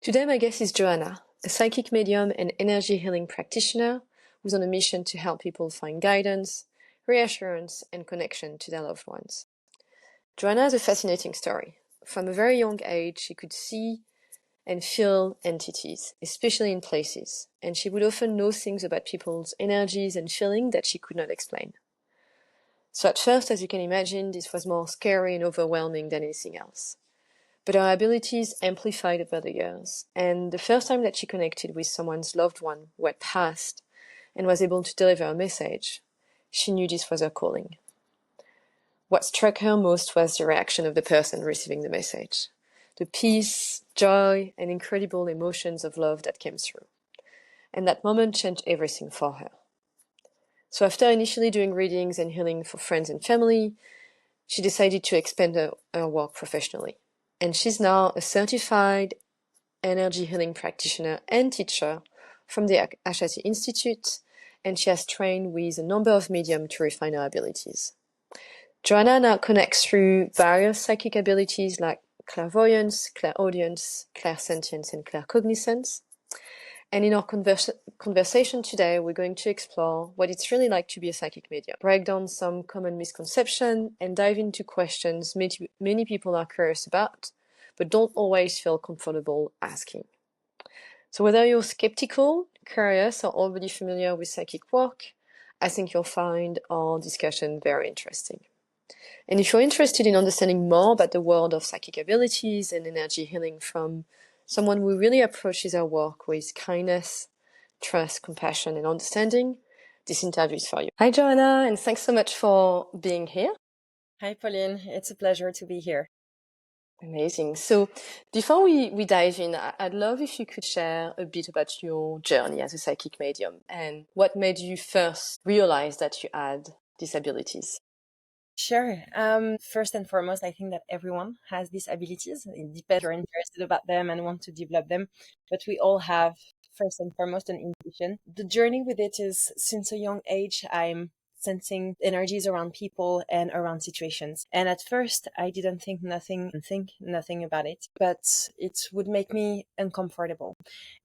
Today my guest is Joanna, a psychic medium and energy healing practitioner who's on a mission to help people find guidance, reassurance, and connection to their loved ones. Joanna has a fascinating story. From a very young age, she could see and feel entities, especially in places, and she would often know things about people's energies and feelings that she could not explain. So at first, as you can imagine, this was more scary and overwhelming than anything else. But her abilities amplified over the years, and the first time that she connected with someone's loved one who had passed and was able to deliver a message, she knew this was her calling. What struck her most was the reaction of the person receiving the message. The peace, joy, and incredible emotions of love that came through. And that moment changed everything for her. So after initially doing readings and healing for friends and family, she decided to expand her work professionally. And she's now a certified energy healing practitioner and teacher from the Ashati Institute, and she has trained with a number of mediums to refine her abilities. Joanna now connects through various psychic abilities like clairvoyance, clairaudience, clairsentience, and claircognizance. And in our conversation today, we're going to explore what it's really like to be a psychic medium, break down some common misconceptions, and dive into questions many people are curious about, but don't always feel comfortable asking. So whether you're skeptical, curious, or already familiar with psychic work, I think you'll find our discussion very interesting. And if you're interested in understanding more about the world of psychic abilities and energy healing from someone who really approaches our work with kindness, trust, compassion, and understanding, this interview is for you. Hi, Joanna, and thanks so much for being here. Hi, Pauline. It's a pleasure to be here. Amazing. So before we dive in, I'd love if you could share a bit about your journey as a psychic medium and what made you first realize that you had these abilities. Sure. First and foremost, I think that everyone has these abilities. It depends if you're interested about them and want to develop them. But we all have, first and foremost, an intuition. The journey with it is since a young age, I'm sensing energies around people and around situations. And at first, I didn't think nothing about it, but it would make me uncomfortable.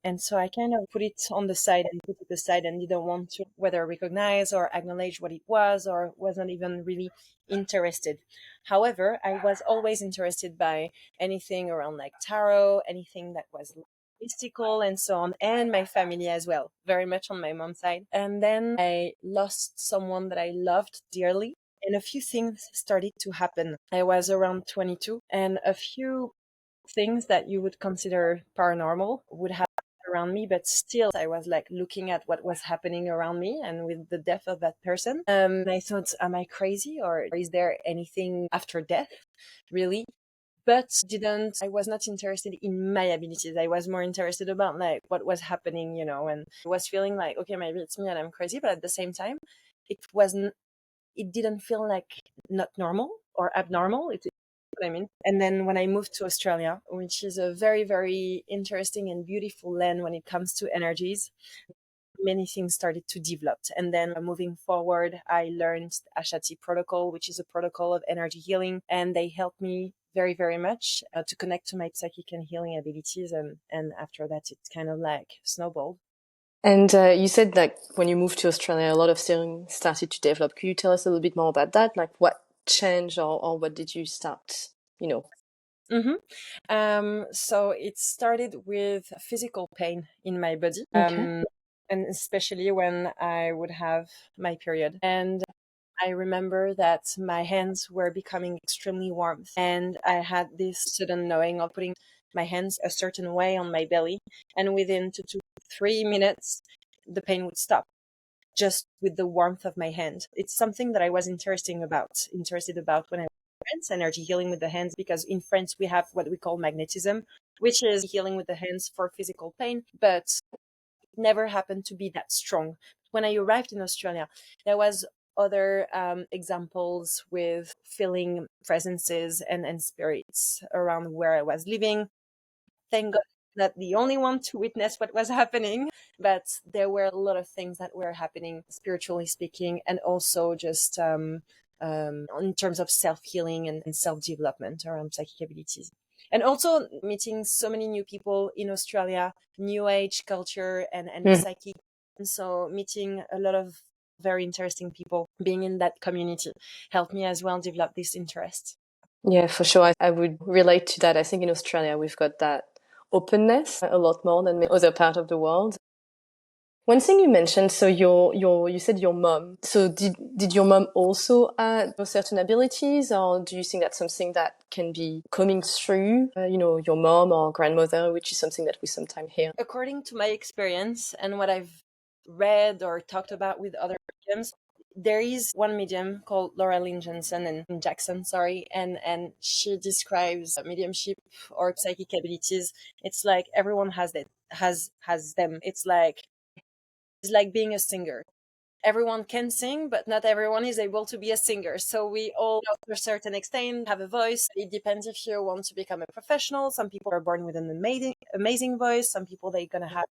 And so I kind of put it on the side and put it aside and didn't want to whether recognize or acknowledge what it was or wasn't even really interested. However, I was always interested by anything around like tarot, anything that was mystical and so on, and my family as well, very much on my mom's side. And then I lost someone that I loved dearly, and a few things started to happen. I was around 22, and a few things that you would consider paranormal would happen around me, but still I was like looking at what was happening around me and with the death of that person. I thought, am I crazy or is there anything after death really? But didn't I was not interested in my abilities. I was more interested about like what was happening, and I was feeling like, okay, maybe it's me and I'm crazy, but at the same time it didn't feel like not normal or abnormal. What I mean. And then when I moved to Australia, which is a very, very interesting and beautiful land when it comes to energies, many things started to develop. And then moving forward, I learned Ashati protocol, which is a protocol of energy healing. And they helped me very, very much to connect to my psychic and healing abilities. And after that, it's kind of like snowballed. And you said like when you moved to Australia, a lot of things started to develop. Could you tell us a little bit more about that? Like what changed or what did you start, So it started with physical pain in my body. Okay. And especially when I would have my period. And I remember that my hands were becoming extremely warm, and I had this sudden knowing of putting my hands a certain way on my belly, and within 2 to 3 minutes, the pain would stop just with the warmth of my hand. It's something that I was interested about when I was in France, energy healing with the hands, because in France we have what we call magnetism, which is healing with the hands for physical pain, but it never happened to be that strong. When I arrived in Australia, there was other examples with feeling presences and spirits around where I was living. Thank God, not the only one to witness what was happening, but there were a lot of things that were happening, spiritually speaking, and also just in terms of self healing and self development around psychic abilities. And also meeting so many new people in Australia, new age culture and psychic. And so meeting a lot of very interesting people, being in that community helped me as well develop this interest. Yeah, for sure. I would relate to that. I think in Australia we've got that openness a lot more than the other part of the world. One thing you mentioned, so you said your mom. So did your mom also add certain abilities, or do you think that's something that can be coming through, your mom or grandmother, which is something that we sometimes hear? According to my experience and what I've read or talked about with other mediums, there is one medium called Laura Lynn Johnson and Jackson, sorry, and she describes mediumship or psychic abilities. It's like everyone has that has them. It's like being a singer. Everyone can sing, but not everyone is able to be a singer. So we all, to a certain extent, have a voice. It depends if you want to become a professional. Some people are born with an amazing voice. Some people, they're going to have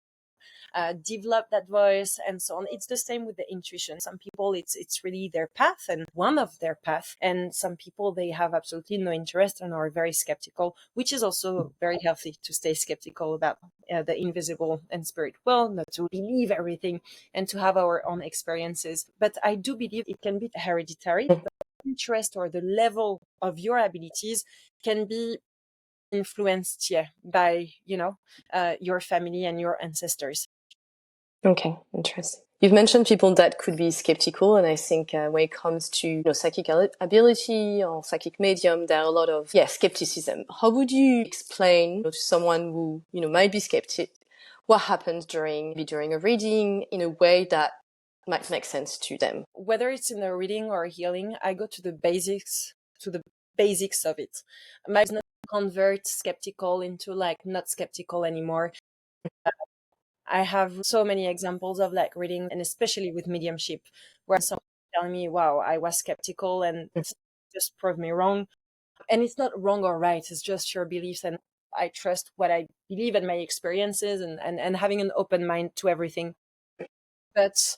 develop that voice and so on. It's the same with the intuition. Some people it's really their path and one of their path, and some people they have absolutely no interest and are very skeptical, which is also very healthy to stay skeptical about the invisible and spirit world, not to believe everything and to have our own experiences. But I do believe it can be hereditary. The interest or the level of your abilities can be influenced, by your family and your ancestors. Okay, interesting. You've mentioned people that could be skeptical, and I think when it comes to psychic ability or psychic medium, there are a lot of skepticism. How would you explain to someone who might be skeptic what happens during a reading in a way that might make sense to them? Whether it's in a reading or a healing, I go to the basics of it. My is not convert skeptical into like not skeptical anymore. I have so many examples of like reading, and especially with mediumship, where someone telling me, "Wow, I was skeptical and just proved me wrong." And it's not wrong or right; it's just your beliefs, and I trust what I believe and my experiences, and having an open mind to everything. But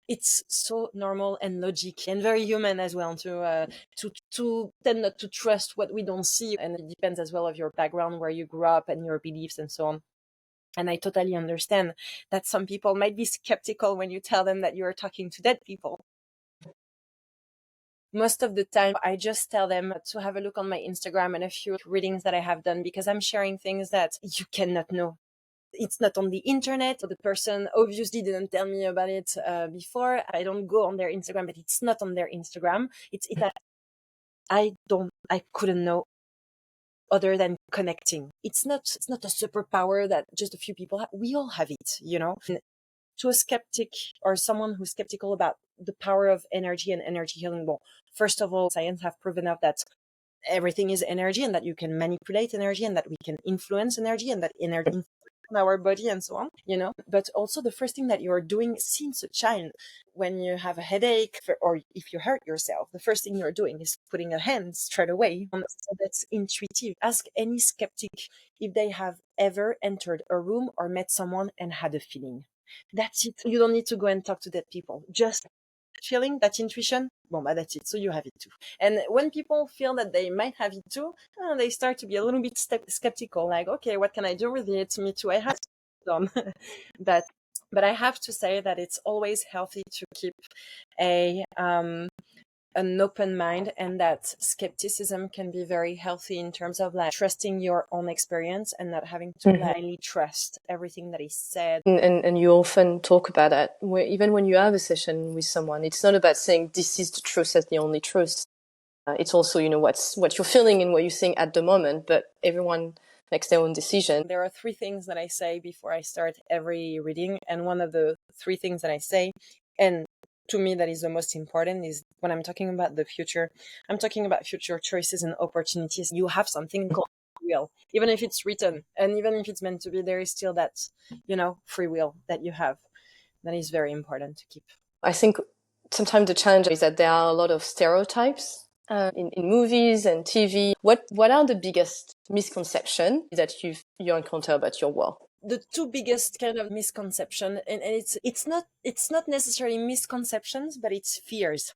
it's so normal and logic and very human as well to tend not to trust what we don't see, and it depends as well of your background, where you grew up and your beliefs and so on. And I totally understand that some people might be skeptical when you tell them that you're talking to dead people. Most of the time, I just tell them to have a look on my Instagram and a few readings that I have done, because I'm sharing things that you cannot know. It's not on the internet. The person obviously didn't tell me about it before. I don't go on their Instagram, but it's not on their Instagram. I couldn't know other than connecting. It's not a superpower that just a few people have. We all have it. And to a skeptic or someone who's skeptical about the power of energy and energy healing, well, first of all, science have proven out that everything is energy and that you can manipulate energy and that we can influence energy and that energy in our body and so on. But also the first thing that you're doing since a child, when you have a headache or if you hurt yourself, the first thing you're doing is putting a hand straight away. So that's intuitive. Ask any skeptic if they have ever entered a room or met someone and had a feeling. That's it. You don't need to go and talk to dead people. Just feeling, that intuition, well, that's it. So you have it too. And when people feel that they might have it too, they start to be a little bit skeptical. Like, okay, what can I do with it? Me too. I have done, but I have to say that it's always healthy to keep an open mind, and that skepticism can be very healthy in terms of like trusting your own experience and not having to blindly trust everything that is said. And you often talk about that, where even when you have a session with someone, it's not about saying this is the truth as the only truth. It's also, what you're feeling and what you think at the moment, but everyone makes their own decision. There are 3 things that I say before I start every reading. And one of the 3 things that I say, and to me that is the most important, is when I'm talking about the future, I'm talking about future choices and opportunities. You have something called free will, even if it's written and even if it's meant to be, there is still that, free will that you have. That is very important to keep. I think sometimes the challenge is that there are a lot of stereotypes in movies and TV. What are the biggest misconceptions that you encounter about your work? The 2 biggest kind of misconception, and it's not necessarily misconceptions, but it's fears.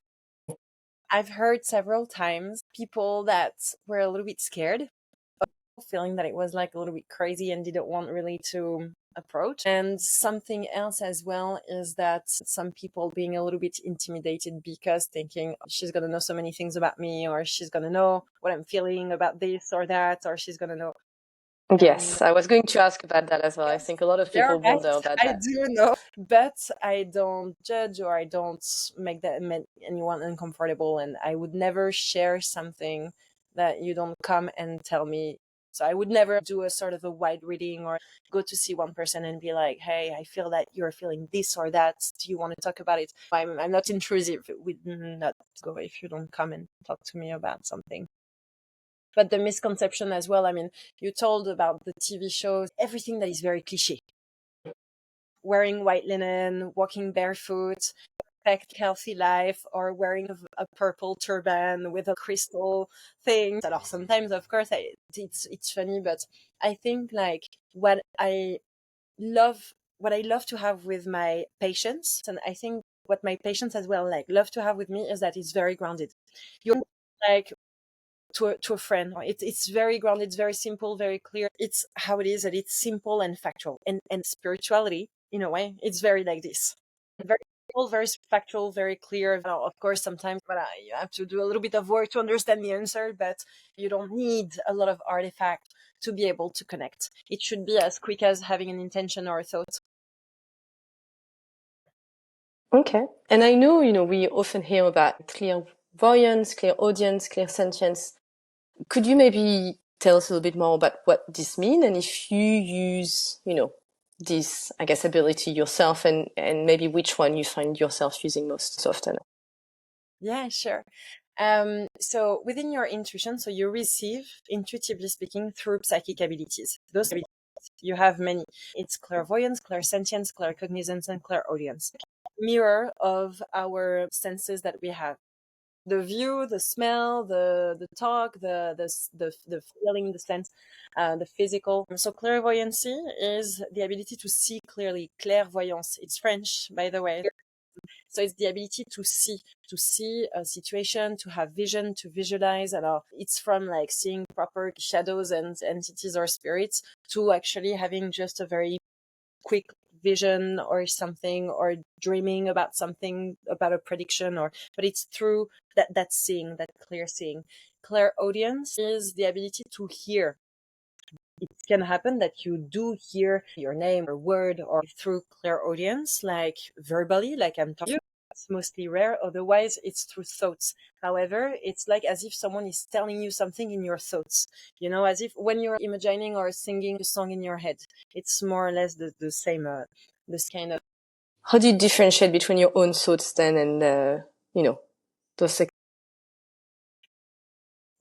I've heard several times people that were a little bit scared feeling that it was like a little bit crazy and didn't want really to approach. And something else as well is that some people being a little bit intimidated because thinking, "Oh, she's going to know so many things about me, or she's going to know what I'm feeling about this or that, or she's going to know." Yes, I was going to ask about that as well. I Yes, think a lot of they're people right. wonder about I that. do know, but I don't judge or I don't make anyone uncomfortable. And I would never share something that you don't come and tell me. So I would never do a sort of a wide reading or go to see one person and be like, "Hey, I feel that you're feeling this or that. Do you want to talk about it?" I'm not intrusive. We not go if you don't come and talk to me about something. But the misconception as well, I mean, you told about the TV shows, everything that is very cliche. Wearing white linen, walking barefoot, perfect healthy life, or wearing a purple turban with a crystal thing. Alors sometimes, of course, it's funny, but I think like love, what I love to have with my patients, and I think what my patients as well like love to have with me is that it's very grounded. You're like to a friend. It's very grounded, it's very simple, very clear. It's how it is, that it's simple and factual. And spirituality, in a way, it's very like this. Very simple, very factual, very clear. Now, of course, sometimes you have to do a little bit of work to understand the answer, but you don't need a lot of artifact to be able to connect. It should be as quick as having an intention or a thought. Okay. And I know, we often hear about clairvoyance, clairaudience, clairsentience. Could you maybe tell us a little bit more about what this means and if you use, this, I guess, ability yourself and maybe which one you find yourself using most often? Yeah, sure. So within your intuition, so you receive, intuitively speaking, through psychic abilities. Those abilities, you have many. It's clairvoyance, clairsentience, claircognizance, and clairaudience. Mirror of our senses that we have. The view, the smell, the talk, the feeling, the sense, the physical. So clairvoyancy is the ability to see clearly. Clairvoyance, it's French, by the way. So it's the ability to see a situation, to have vision, to visualize. And it's from like seeing proper shadows and entities or spirits to actually having just a very quick vision or something, or dreaming about something, about a prediction, but it's through that seeing, that clear seeing. Clairaudience is the ability to hear. It can happen that you do hear your name or word, or through clairaudience, like verbally, like I'm talking. It's mostly rare. Otherwise, it's through thoughts. However, it's like as if someone is telling you something in your thoughts. As if when you're imagining or singing a song in your head, it's more or less the same. This kind of. How do you differentiate between your own thoughts then and, those?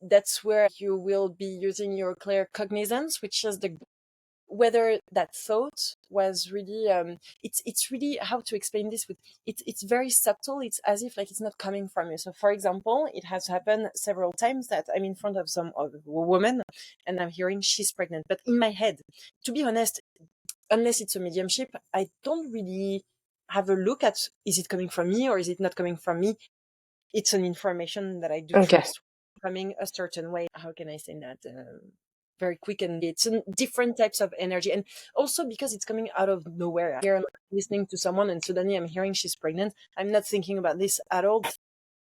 That's where you will be using your claircognizance, which is whether that thought was really it's really, how to explain this, with it's very subtle. It's as if like it's not coming from you. So for example, it has happened several times that I'm in front of some other woman and I'm hearing she's pregnant, but in my head, to be honest, unless it's a mediumship, I don't really have a look at, is it coming from me or is it not coming from me? It's an information that I do Okay. trust coming a certain way. How can I say that? Very quick, and it's different types of energy, and also because it's coming out of nowhere. Here I'm listening to someone and suddenly I'm hearing she's pregnant. I'm not thinking about this at all.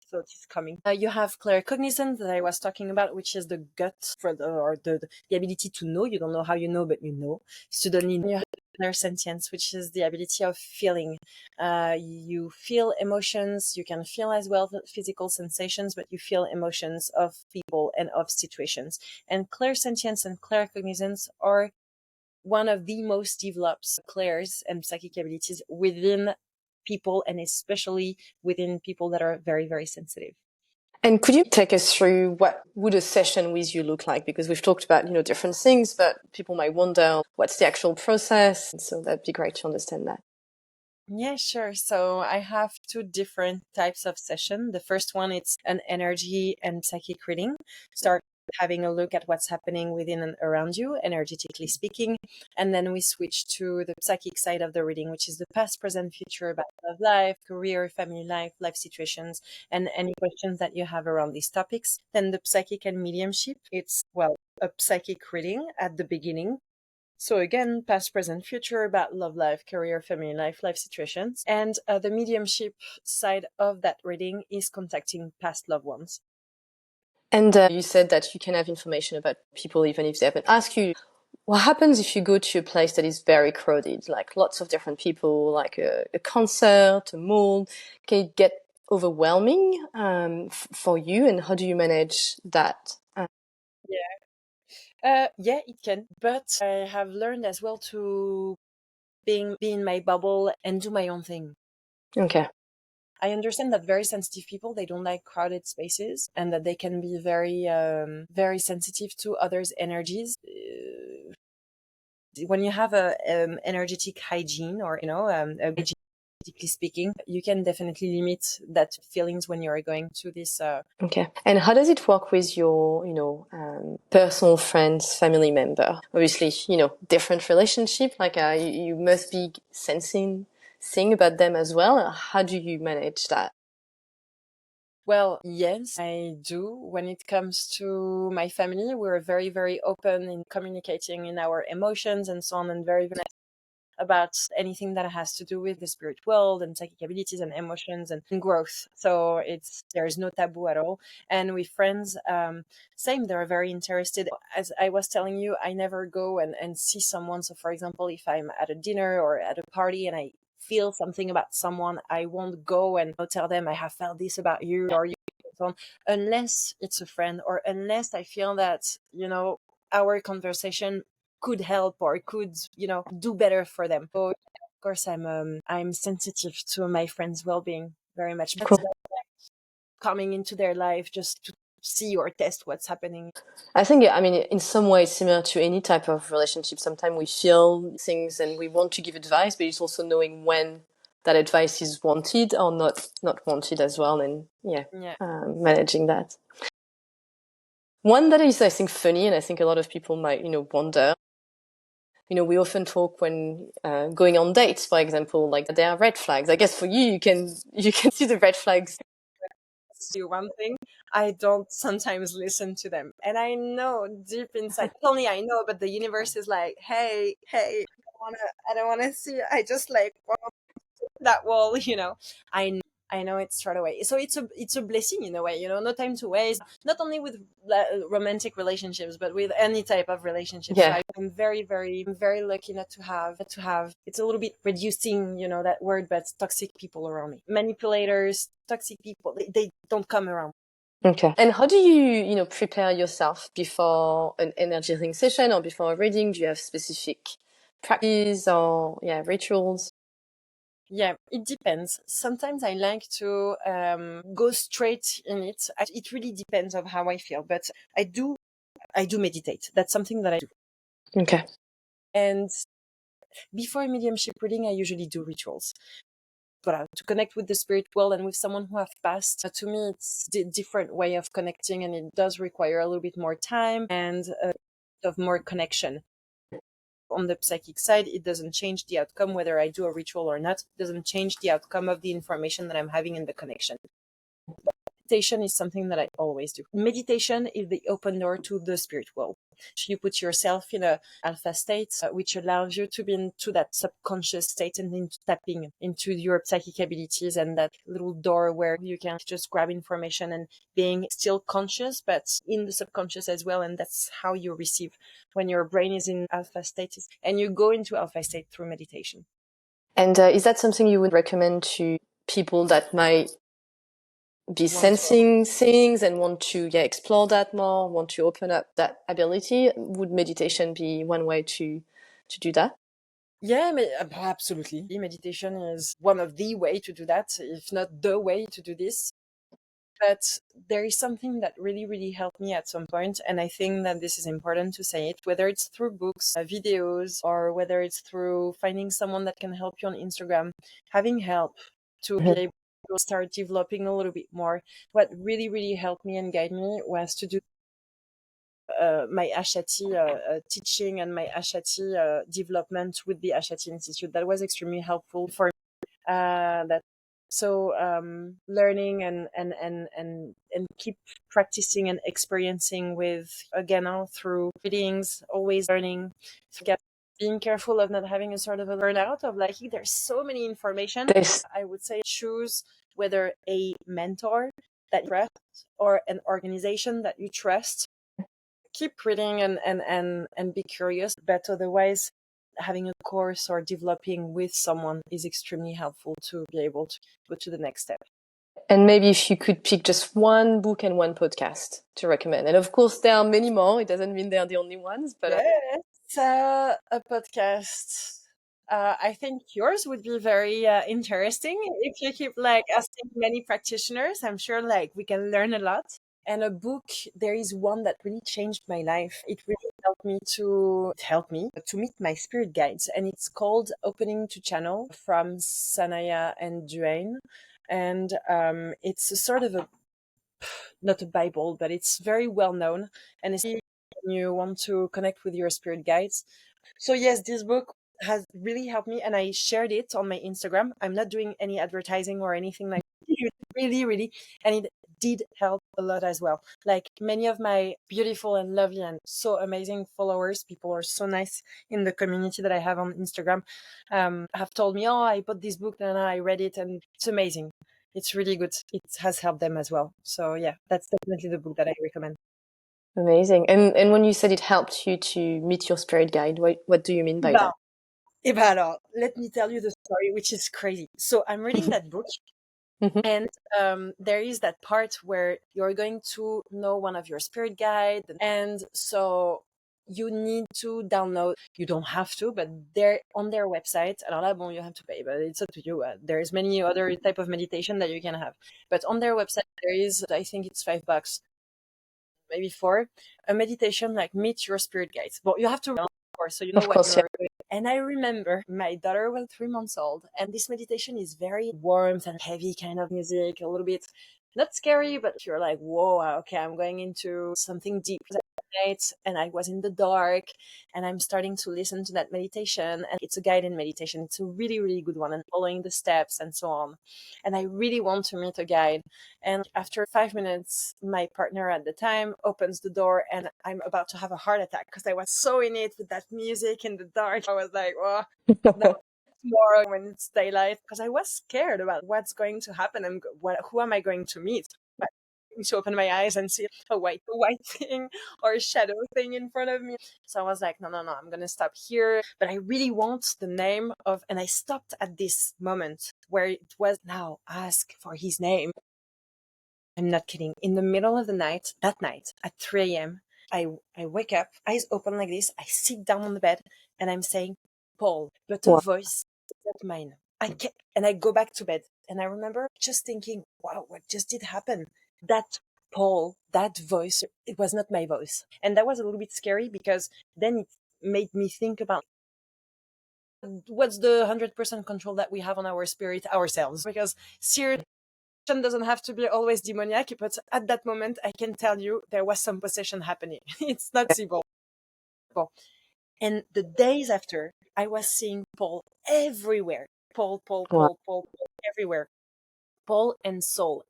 So it's coming. You have claircognizance that I was talking about, which is the gut for the ability to know. You don't know how you know, but you know. Suddenly you have clairsentience, which is the ability of feeling. You feel emotions. You can feel as well physical sensations, but you feel emotions of people and of situations. And clairsentience and claircognizance are one of the most developed clairs and psychic abilities within people, and especially within people that are very, very sensitive. And could you take us through what would a session with you look like? Because we've talked about, different things, but people might wonder what's the actual process. And so that'd be great to understand that. Yeah, sure. So I have two different types of session. The first one, it's an energy and psychic reading. Start having a look at what's happening within and around you, energetically speaking. And then we switch to the psychic side of the reading, which is the past, present, future, about love life, career, family life, life situations, and any questions that you have around these topics. Then the psychic and mediumship, it's, well, a psychic reading at the beginning. So again, past, present, future, about love life, career, family life, life situations. And the mediumship side of that reading is contacting past loved ones. And you said that you can have information about people even if they haven't asked you. What happens if you go to a place that is very crowded, like lots of different people, like a concert, a mall? Can it get overwhelming for you, and how do you manage that? Yeah, it can. But I have learned as well to be in my bubble and do my own thing. Okay. I understand that very sensitive people, they don't like crowded spaces, and that they can be very sensitive to others' energies. When you have a energetic hygiene, or energetically speaking, you can definitely limit that feelings when you're going to this. Okay. And how does it work with your, personal friends, family member? Obviously, different relationship. Like you must be sensing thing about them as well. How do you manage that? Well, yes, I do. When it comes to my family, we're very, very open in communicating in our emotions and so on, and very, very about anything that has to do with the spirit world and psychic abilities and emotions and growth. So there's no taboo at all. And with friends, same, they're very interested. As I was telling you, I never go and see someone. So for example, if I'm at a dinner or at a party and I feel something about someone, I won't go and tell them I have felt this about you or you, and so on, unless it's a friend, or unless I feel that, our conversation could help or could, do better for them. So of course I'm sensitive to my friends' well-being very much. That's Cool. coming into their life just to see or test what's happening. I think, in some ways, similar to any type of relationship. Sometimes we feel things and we want to give advice, but it's also knowing when that advice is wanted or not wanted as well, and Yeah. managing that. One that is, I think, funny, and I think a lot of people might, wonder. We often talk when going on dates, for example, like there are red flags. I guess for you, you can see the red flags. Do one thing, I don't sometimes listen to them, and I know deep inside, not only I know, but the universe is like, hey, I don't want to see it. I just like want that wall. I know it straight away. So it's a blessing in a way. No time to waste. Not only with romantic relationships, but with any type of relationship. So Yeah. I'm very lucky not to have. It's a little bit reducing, that word, but toxic people around me. Manipulators, toxic people. They don't come around. Okay. And how do you, prepare yourself before an energy healing session or before a reading? Do you have specific practices or rituals? Yeah, it depends. Sometimes I like to go straight in it. It really depends on how I feel, but I do meditate. That's something that I do. Okay. And before a mediumship reading, I usually do rituals. But to connect with the spirit world and with someone who have passed, to me, it's a different way of connecting, and it does require a little bit more time and a bit of more connection. On the psychic side, it doesn't change the outcome whether I do a ritual or not. It doesn't change the outcome of the information that I'm having in the connection. Meditation is something that I always do. Meditation is the open door to the spirit world. You put yourself in a alpha state, which allows you to be into that subconscious state and into tapping into your psychic abilities, and that little door where you can just grab information and being still conscious, but in the subconscious as well. And that's how you receive when your brain is in alpha state, and you go into alpha state through meditation. And is that something you would recommend to people that might be Want to sensing things and want to explore that more, want to open up that ability? Would meditation be one way to do that? Yeah, absolutely. Meditation is one of the way to do that, if not the way to do this. But there is something that really, really helped me at some point, and I think that this is important to say it, whether it's through books, videos, or whether it's through finding someone that can help you on Instagram, having help to be Mhm. able to start developing a little bit more. What really, really helped me and guide me was to do my Ashati teaching and my Ashati development with the Ashati Institute. That was extremely helpful for me. That so learning and keep practicing and experiencing with, again, through readings, always learning, being careful of not having a sort of a burnout of like, there's so many information. I would say choose whether a mentor that you trust or an organization that you trust. Keep reading and be curious, but otherwise having a course or developing with someone is extremely helpful to be able to go to the next step. And maybe if you could pick just one book and one podcast to recommend. And of course, there are many more. It doesn't mean they're the only ones, but yes, a podcast. I think yours would be very interesting if you keep like asking many practitioners. I'm sure like we can learn a lot. And a book, there is one that really changed my life. It really helped me to meet my spirit guides, and it's called Opening to Channel from Sanaya and Duane. And it's a sort of a, not a Bible, but it's very well known, and it's when you want to connect with your spirit guides. So yes, this book has really helped me, and I shared it on my Instagram. I'm not doing any advertising or anything like that. Really, really, and it did help a lot as well. Like many of my beautiful and lovely and so amazing followers, people are so nice in the community that I have on Instagram, have told me, oh, I bought this book and I read it and it's amazing. It's really good. It has helped them as well. So yeah, that's definitely the book that I recommend. amazing. And when you said it helped you to meet your spirit guide, what do you mean by that? Eh ben alors, let me tell you the story, which is crazy. So I'm reading that book, Mhm. and there is that part where you're going to know one of your spirit guides, and so you need to download. You don't have to, but they're on their website. Alors là, bon, you have to pay, but it's up to you. There's many other type of meditation that you can have, but on their website there is, I think it's $5, maybe four, a meditation like meet your spirit guides. Well, you have to, of course, so you know Of what course, yeah. you're doing. And I remember my daughter was 3 months old, and this meditation is very warm and heavy kind of music, a little bit not scary, but you're like, whoa, okay, I'm going into something deep that night. And I was in the dark, and I'm starting to listen to that meditation, and it's a guided meditation. It's a really, really good one, and following the steps and so on. And I really want to meet a guide. And after 5 minutes, my partner at the time opens the door, and I'm about to have a heart attack because I was so in it with that music in the dark. I was like, oh, no, tomorrow when it's daylight, because I was scared about what's going to happen and who am I going to meet. But to open my eyes and see a white thing or a shadow thing in front of me. So I was like, no, I'm going to stop here. But I really want the name of, and I stopped at this moment where it was, now ask for his name. I'm not kidding. In the middle of the night, that night at 3 a.m., I wake up, eyes open like this. I sit down on the bed and I'm saying, Paul, but a Wow. voice is not mine. I can't, and I go back to bed. And I remember just thinking, wow, what just did happen? That Paul, that voice, it was not my voice. And that was a little bit scary because then it made me think about what's the 100% control that we have on our spirit ourselves. Because seriously, doesn't have to be always demoniac, but at that moment, I can tell you there was some possession happening. It's not simple. And the days after, I was seeing Paul everywhere. Wow. Paul, everywhere. Paul and Soul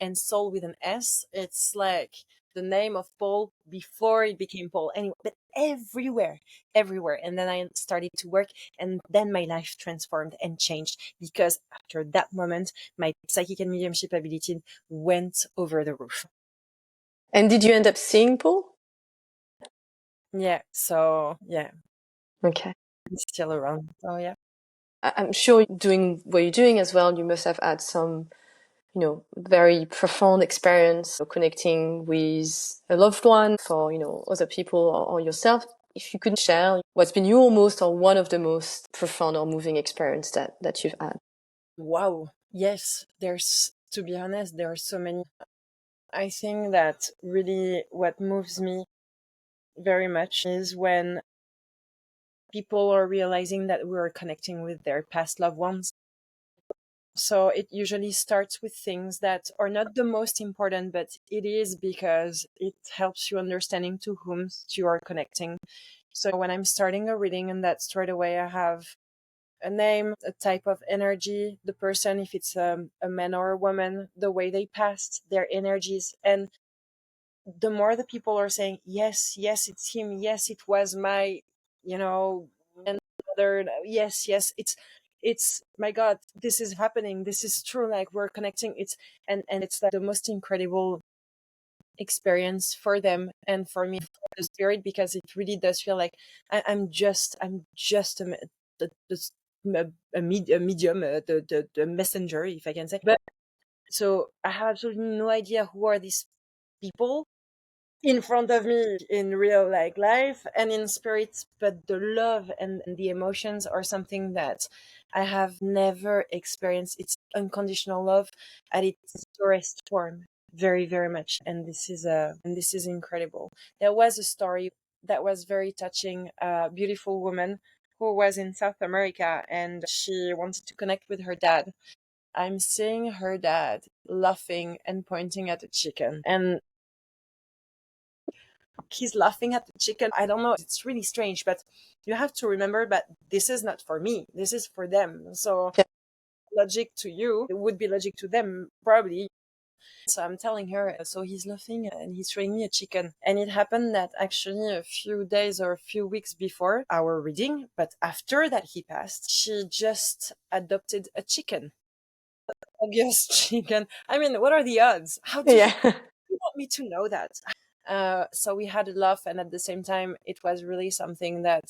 with an S. It's like the name of Paul before it became Paul. Anyway, but everywhere, everywhere. And then I started to work, and then my life transformed and changed because after that moment, my psychic and mediumship ability went over the roof. And did you end up seeing Paul? Yeah. So yeah, Okay. he's still around. Oh yeah. I'm sure doing what you're doing as well, you must have had some, very profound experience connecting with a loved one for, other people or yourself. If you could share what's been your most or one of the most profound or moving experience that you've had. Wow. Yes. To be honest, there are so many. I think that really what moves me very much is when people are realizing that we're connecting with their past loved ones. So it usually starts with things that are not the most important, but it is because it helps you understanding to whom you are connecting. So when I'm starting a reading, and that straight away I have a name, a type of energy, the person, if it's a man or a woman, the way they passed, their energies. And the more the people are saying, yes, yes, it's him. Yes, it was my, and other, yes, yes, it's my God, this is happening. This is true. Like we're connecting. And it's like the most incredible experience for them and for me, for the spirit, because it really does feel like I'm just a medium, the messenger, if I can say. But so I have absolutely no idea who are these people in front of me in real like life and in spirit, but the love and the emotions are something that I have never experienced. It's unconditional love at its purest form, very very much. And this is incredible. There was a story that was very touching. A beautiful woman who was in South America, and she wanted to connect with her dad. I'm seeing her dad laughing and pointing at a chicken, and he's laughing at the chicken. I don't know. It's really strange, but you have to remember that this is not for me. This is for them. So Yeah. logic to you, it would be logic to them, probably. So I'm telling her, so he's laughing and he's showing me a chicken. And it happened that actually a few days or a few weeks before our reading, but after that he passed, she just adopted a chicken. Obvious chicken. I mean, what are the odds? How do Yeah. you want me to know that? So we had a laugh, and at the same time, it was really something that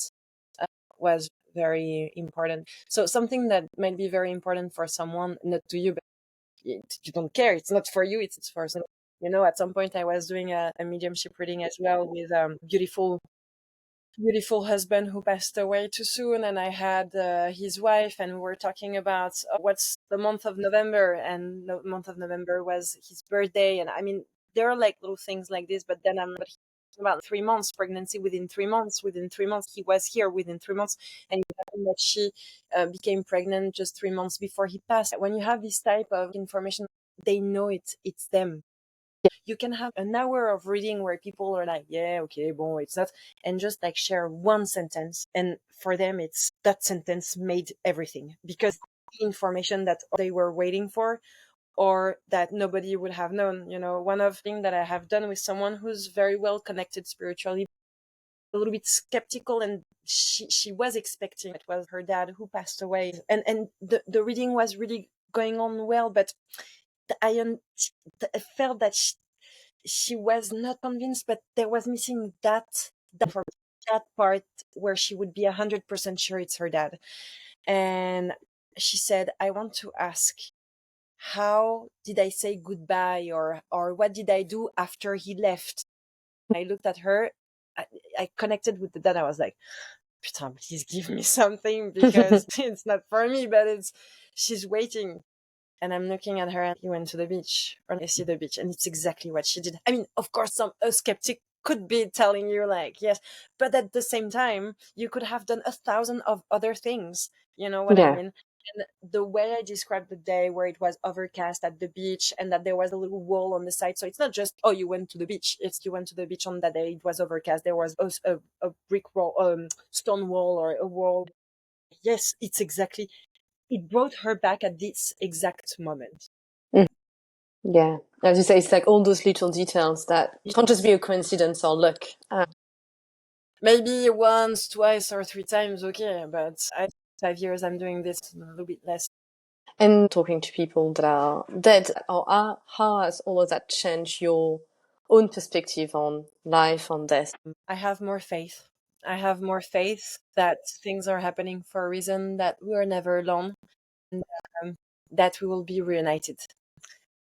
was very important. So something that might be very important for someone, not to you, but you don't care. It's not for you. It's for some. At some point, I was doing a mediumship reading as well with beautiful husband who passed away too soon, and I had his wife, and we were talking about what's the month of November, and the month of November was his birthday. And I mean, there are like little things like this, but then I'm about 3 months pregnancy. Within 3 months he was here, within 3 months. And it happened that she became pregnant just 3 months before he passed. When you have this type of information, they know it's them. You can have an hour of reading where people are like, yeah, okay, bon, it's not, and just like share one sentence. And for them, it's that sentence made everything, because the information that they were waiting for, or that nobody would have known. One of the things that I have done with someone who's very well connected spiritually, a little bit skeptical, and she was expecting it was her dad who passed away, and the reading was really going on well, but I, I felt that she was not convinced, but there was missing for that part where she would be 100% sure it's her dad. And she said, I want to ask, how did I say goodbye, or what did I do after he left? I looked at her, I connected with the dad. I was like, putain, please give me something, because it's not for me, but she's waiting. And I'm looking at her, and he went to the beach, or I see the beach, and it's exactly what she did. I mean, of course, a skeptic could be telling you like, yes, but at the same time, you could have done 1,000 of other things. You know what I Yeah. mean? And the way I described the day, where it was overcast at the beach, and that there was a little wall on the side. So it's not just, oh, you went to the beach. It's you went to the beach on that day. It was overcast. There was a brick wall, stone wall, or a wall. Yes, it's exactly, it brought her back at this exact moment. Mm. Yeah. As you say, it's like all those little details that can't just be a coincidence or luck. Maybe once, twice, or 3 times, okay, but 5 years I'm doing this, a little bit less. And talking to people that are dead, how has all of that changed your own perspective on life, on death? I have more faith. I have more faith that things are happening for a reason, that we are never alone, and that we will be reunited,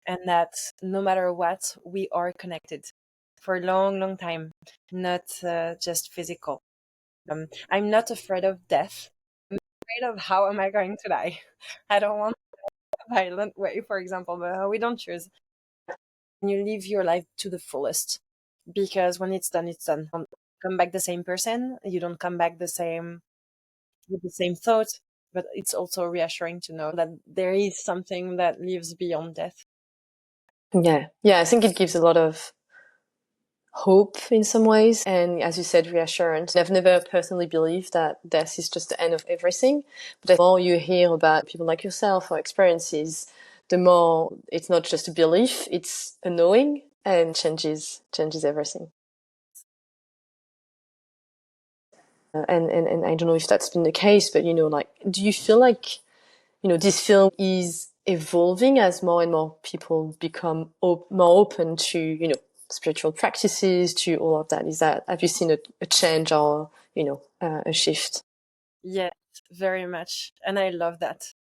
and that no matter what, we are connected for a long, long time, not just physical. I'm not afraid of death. I'm afraid of how am I going to die. I don't want a violent way, for example, but we don't choose. And you live your life to the fullest, because when it's done, it's done. You don't come back the same person. You don't come back the same with the same thoughts. but it's also reassuring to know that there is something that lives beyond death. Yeah, I think it gives a lot of hope in some ways, and as you said, reassurance. I've never personally believed that death is just the end of everything, but the more you hear about people like yourself or experiences, the more it's not just a belief, it's a knowing, and changes everything. And I don't know if that's been the case, but like, do you feel like this field is evolving as more and more people become more open to spiritual practices, to all of that? Have you seen a change or a shift? Yes, very much. And I love that.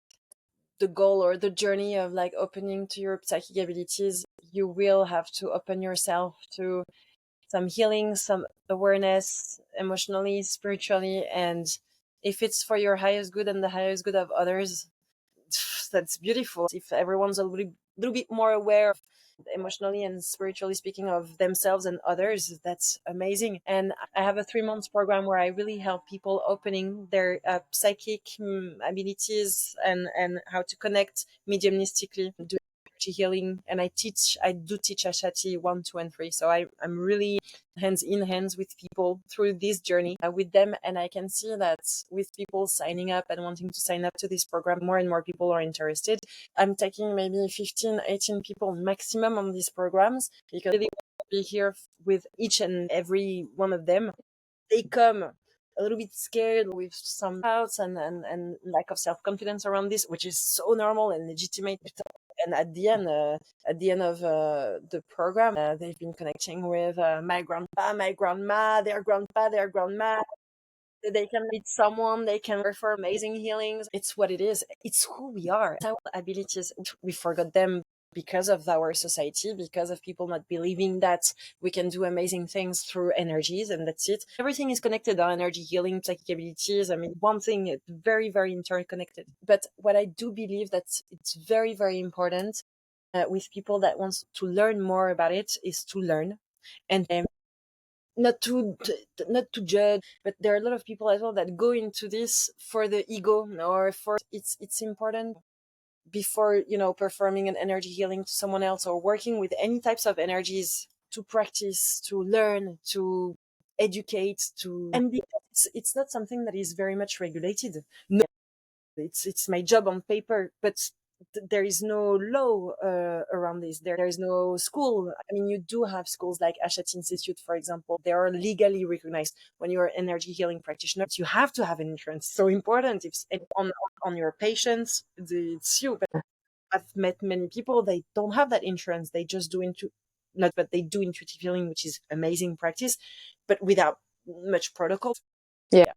The goal or the journey of like opening to your psychic abilities, you will have to open yourself to some healing, some awareness, emotionally, spiritually. And if it's for your highest good and the highest good of others, that's beautiful. If everyone's a little bit more aware of, emotionally and spiritually speaking, of themselves and others, that's amazing. And I have a 3 months program where I really help people opening their psychic abilities and how to connect mediumistically, do energy healing. And I do teach Ashati 1, 2, and 3. So I'm really hands in hands with people through this journey with them. And I can see that with people signing up and wanting to sign up to this program, more and more people are interested. I'm taking maybe 15, 18 people maximum on these programs, because they want to be here with each and every one of them. They come a little bit scared with some doubts and lack of self-confidence around this, which is so normal and legitimate. And at the end of the program, they've been connecting with my grandpa, my grandma, their grandpa, their grandma. They can meet someone, they can refer amazing healings. It's what it is. It's who we are. It's our abilities. We forgot them because of our society, because of people not believing that we can do amazing things through energies, and that's it. Everything is connected. Our energy healing, psychic abilities. I mean, one thing, it's very, very interconnected. But what I do believe that it's very, very important with people that wants to learn more about it is to learn and not to not to judge, but there are a lot of people as well that go into this for the ego, or for it's important before performing an energy healing to someone else or working with any types of energies, to practice, to learn, to educate, to and it's not something that is very much regulated. No, it's my job on paper, but there is no law around this. There is no school. I mean, you do have schools like Ashat Institute, for example. They are legally recognized. When you're an energy healing practitioner, you have to have an insurance. So important. If on your patients, it's you. But I've met many people, they don't have that insurance. They just do not, but they do intuitive healing, which is amazing practice, but without much protocol. Yeah.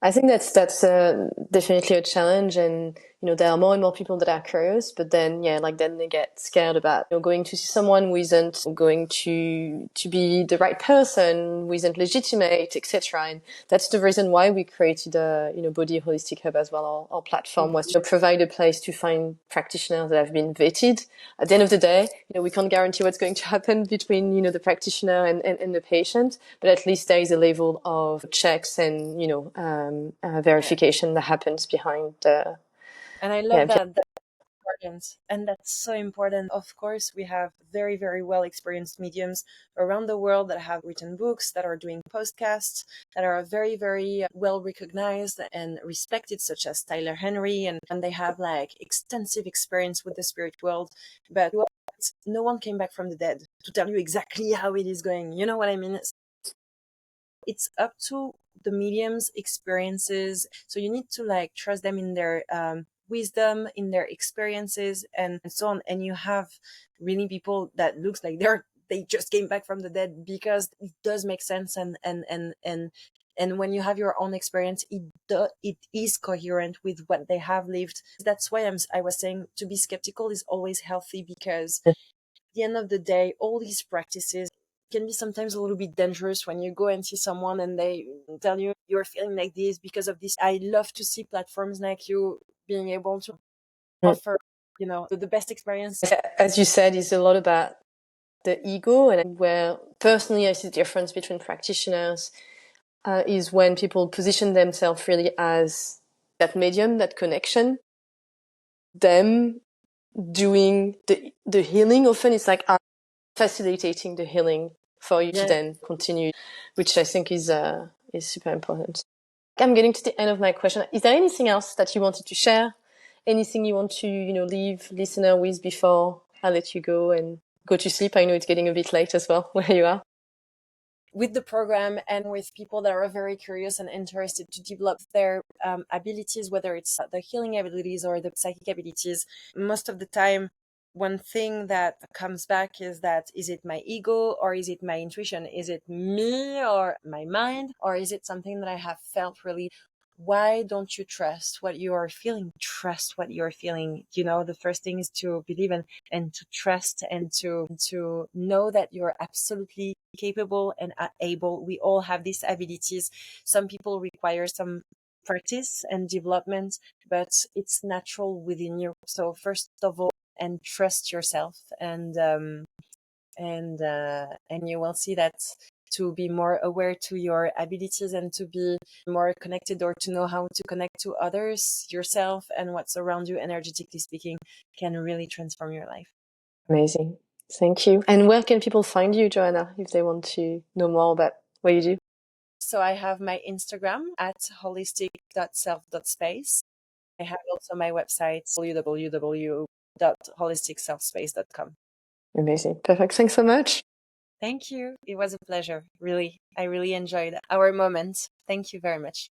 I think that's definitely a challenge, and there are more and more people that are curious, but then then they get scared about going to see someone who isn't going to be the right person, who isn't legitimate, etc. And that's the reason why we created a Body Holistic Hub as well. Our platform was to provide a place to find practitioners that have been vetted. At the end of the day, we can't guarantee what's going to happen between the practitioner and the patient, but at least there is a level of checks and verification that happens behind the. And I love that. Important. And that's so important. Of course, we have very, very well experienced mediums around the world that have written books, that are doing podcasts, that are very, very well recognized and respected, such as Tyler Henry, and they have like extensive experience with the spirit world. But no one came back from the dead to tell you exactly how it is going. You know what I mean? It's up to the medium's experiences. So you need to like trust them in their wisdom, in their experiences, and so on. And you have really people that looks like they just came back from the dead, because it does make sense. And when you have your own experience, it is coherent with what they have lived. That's why I was saying, to be skeptical is always healthy, because at the end of the day, all these practices can be sometimes a little bit dangerous when you go and see someone and they tell you you're feeling like this because of this. I love to see platforms like you being able to offer, the best experience. As you said, it's a lot about the ego, and where personally I see the difference between practitioners is when people position themselves really as that medium, that connection, them doing the healing. Often it's like facilitating the healing for you to then continue, which I think is super important. I'm getting to the end of my question. Is there anything else that you wanted to share? Anything you want to, leave listener with before I let you go and go to sleep? I know it's getting a bit late as well where you are. With the program and with people that are very curious and interested to develop their abilities, whether it's the healing abilities or the psychic abilities, most of the time, one thing that comes back is that, is it my ego or is it my intuition? Is it me or my mind? Or is it something that I have felt really? Why don't you trust what you are feeling? Trust what you're feeling. The first thing is to believe and to trust and to know that you're absolutely capable and able. We all have these abilities. Some people require some practice and development, but it's natural within you. So first of all, and trust yourself, and you will see that to be more aware to your abilities and to be more connected, or to know how to connect to others, yourself, and what's around you, energetically speaking, can really transform your life. Amazing. Thank you. And where can people find you, Joanna, if they want to know more about what you do? So I have my Instagram at holistic.self.space. I have also my website, www.holisticselfspace.com. Amazing. Perfect. Thanks so much. Thank you. It was a pleasure. Really, I really enjoyed our moment. Thank you very much.